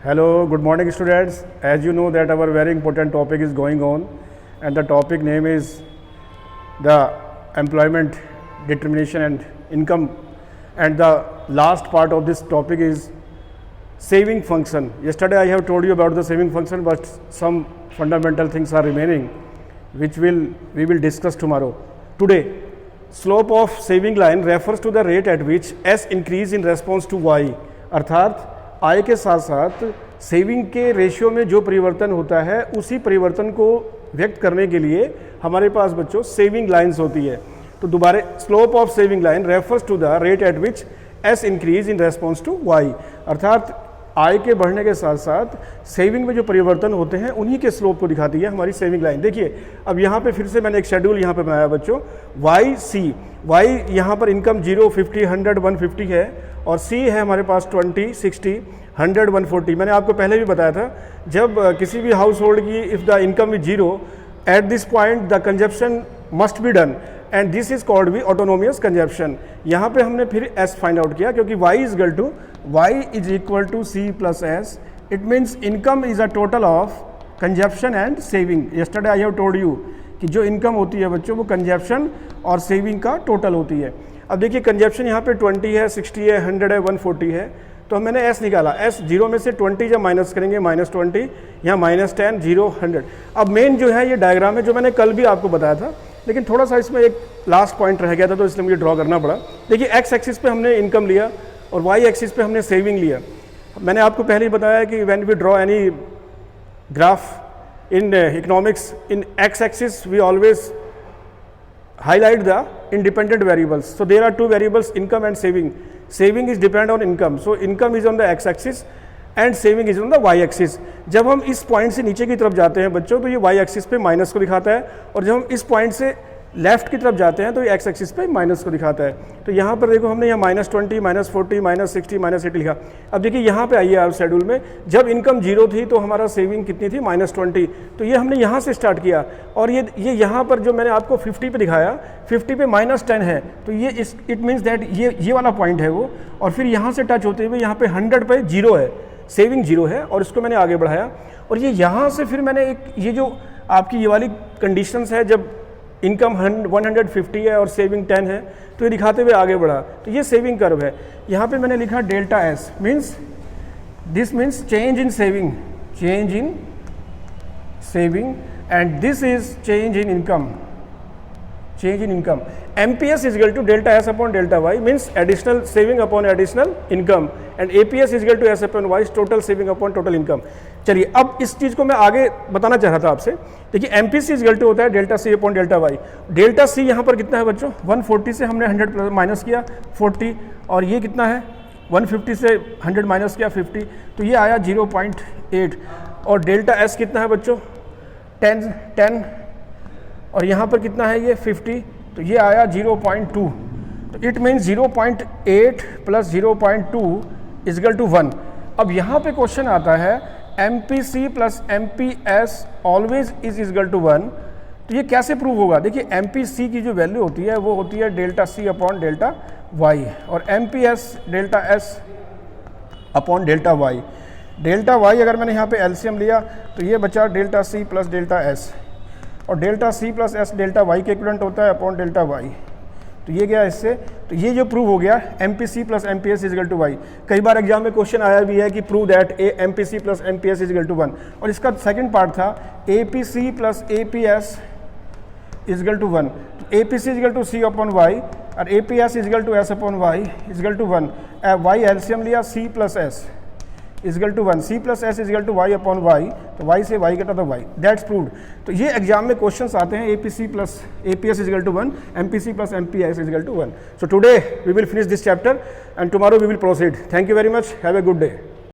Hello, good morning students. As you know that our very important topic is going on and the topic name is the employment determination and income, and the last part of this topic is saving function. Yesterday I have told you about the saving function, but some fundamental things are remaining which we will discuss tomorrow. Today, slope of saving line refers to the rate at which S increase in response to Y. अर्थात आय के साथ साथ saving के ratio में जो परिवर्तन होता है उसी परिवर्तन को व्यक्त करने के लिए हमारे पास बच्चों सेविंग लाइंस होती है. तो दोबारा slope of saving line refers to the rate at which S increase in response to Y. अर्थात आय के बढ़ने के साथ साथ सेविंग में जो परिवर्तन होते हैं उन्हीं के स्लोप को दिखाती है हमारी सेविंग लाइन. देखिए अब यहाँ पे फिर से मैंने एक शेड्यूल यहाँ पे बनाया बच्चों. वाई सी, वाई यहाँ पर इनकम 0, 50, 100, 150 है और सी है हमारे पास 20, 60, 100, 140. मैंने आपको पहले भी बताया था जब किसी भी हाउस होल्ड की if the income is 0 at this point the consumption must be done and this is called be autonomous consumption. यहाँ पे हमने फिर एस फाइंड आउट किया क्योंकि y is equal to c plus s. It means income is a total of consumption and saving. Yesterday I have told you कि जो income होती है बच्चों वो कंजप्शन और सेविंग का टोटल होती है. अब देखिए कंजप्शन यहाँ पे 20 है, 60 है, 100 है, 140 है. तो मैंने एस निकाला. एस 0 में से 20 जब माइनस करेंगे -20, यहाँ -10, 0, 100. अब मेन जो है ये डायग्राम है जो मैंने कल भी आपको बताया था, लेकिन थोड़ा सा इसमें एक लास्ट पॉइंट रह गया था तो इसलिए मुझे ड्रॉ करना पड़ा. देखिए एक्स एक्सिस पे हमने इनकम लिया और वाई एक्सिस पे हमने सेविंग लिया. मैंने आपको पहले ही बताया कि when we draw any graph in economics in X axis we always highlight the independent variables. So there are two variables, income and saving. Saving is depend on income. So income is on the x axis and saving is on the y axis. जब हम इस point से नीचे की तरफ जाते हैं बच्चों तो ये y एक्सिस पे माइनस को दिखाता है और जब हम इस पॉइंट से लेफ्ट की तरफ जाते हैं तो ये x एक्सिस पे माइनस को दिखाता है. तो यहाँ पर देखो हमने यहाँ -20, -40, -60, -80 लिखा. अब देखिए यहाँ पे आइए आप शेड्यूल में, जब इनकम 0 थी तो हमारा सेविंग कितनी थी -20. तो ये हमने यहाँ से स्टार्ट किया और ये यहाँ पर जो मैंने आपको 50 पे दिखाया, 50 पे -10 है. तो ये इट मीन्स दैट ये वाला पॉइंट है वो. और फिर यहाँ से टच होते हुए यहाँ पे 100 पे 0 है, सेविंग 0 है और इसको मैंने आगे बढ़ाया. और ये यहाँ से फिर मैंने एक ये जो आपकी ये वाली कंडीशंस है जब इनकम 150 है और सेविंग 10 है तो ये दिखाते हुए आगे बढ़ा. तो ये सेविंग कर्व है. यहाँ पे मैंने लिखा delta S means this means change in saving, change in saving and this is change in income, change in income. MPS is equal to delta S upon delta Y means additional saving upon additional income and APS is equal to S upon Y total saving upon total income. चलिए अब इस चीज़ को मैं आगे बताना चाह रहा था आपसे. देखिए MPC is equal to होता है delta C upon delta Y. Delta C यहाँ पर कितना है बच्चों, 140 से हमने 100 माइनस किया 40 और ये कितना है 150 से 100 माइनस किया 50, तो ये आया 0.8 और डेल्टा S कितना है बच्चों 10 और यहाँ पर कितना है ये 50, तो ये आया 0.2. तो it means 0.8 plus 0.2 is equal to 1. अब यहाँ पे क्वेश्चन आता है MPC plus MPS always is equal to 1. तो ये कैसे प्रूव होगा. देखिए MPC की जो वैल्यू होती है वो होती है delta C upon delta Y और MPS delta S upon delta Y. Delta Y अगर मैंने यहाँ पे एलसीएम लिया तो ये बचा delta C plus delta S और delta C plus S delta Y के इक्विवेलेंट होता है अपॉन डेल्टा Y. तो ये गया इससे. तो ये जो प्रूव हो गया MPC plus MPS is equal to Y. कई बार एग्जाम में क्वेश्चन आया भी है कि prove that MPC plus MPS is equal to 1 और इसका सेकंड पार्ट था APC plus APS is equal to 1. APC is equal to C upon Y और APS is equal to S upon Y is equal to 1. Y LCM लिया C plus S is equal to 1, C plus S is equal to Y upon Y. तो Y से Y कटा तो Y, that's proved. तो ये exam में questions आते हैं APC plus APS is equal to 1, MPC plus MPS is equal to 1. So today we will finish this chapter and tomorrow we will proceed. Thank you very much, have a good day.